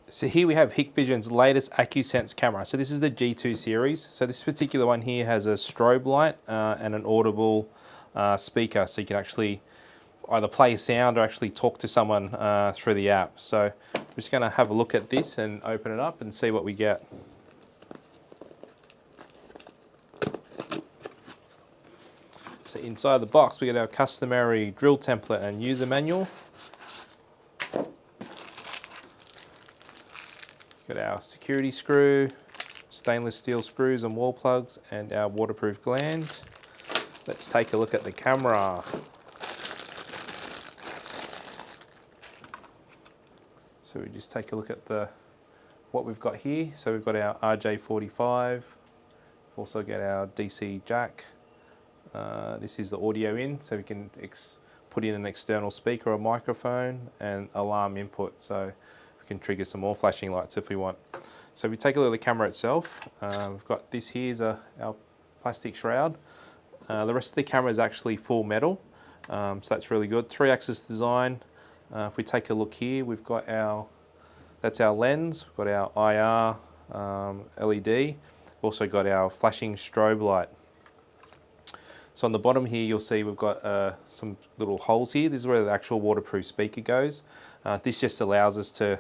So here we have Hikvision's latest AcuSense camera. So this is the G2 series. So this particular one here has a strobe light and an audible speaker, so you can actually either play a sound or actually talk to someone through the app. So we're just going to have a look at this and open it up and see what we get. So inside the box we get our customary drill template and user manual. Got our security screw, stainless steel screws and wall plugs, and our waterproof gland. Let's take a look at the camera. So we just take a look at what we've got here. So we've got our RJ45, also got our DC jack. This is the audio in, so we can put in an external speaker or microphone, and alarm input, so we can trigger some more flashing lights if we want. So if we take a look at the camera itself, we've got this here is our plastic shroud. The rest of the camera is actually full metal, so that's really good. 3-axis design. If we take a look here, we've got that's our lens, we've got our IR LED, we've also got our flashing strobe light. So on the bottom here, you'll see we've got some little holes here. This is where the actual waterproof speaker goes. This just allows us to,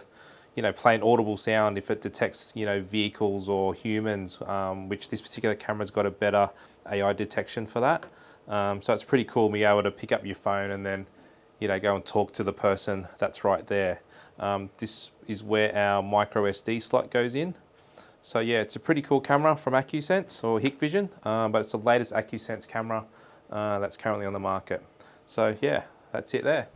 play an audible sound if it detects, vehicles or humans, which this particular camera's got a better AI detection for that. So it's pretty cool being able to pick up your phone and then, go and talk to the person that's right there. This is where our micro SD slot goes in. So yeah, it's a pretty cool camera from AcuSense or Hikvision, but it's the latest AcuSense camera that's currently on the market. So yeah, that's it there.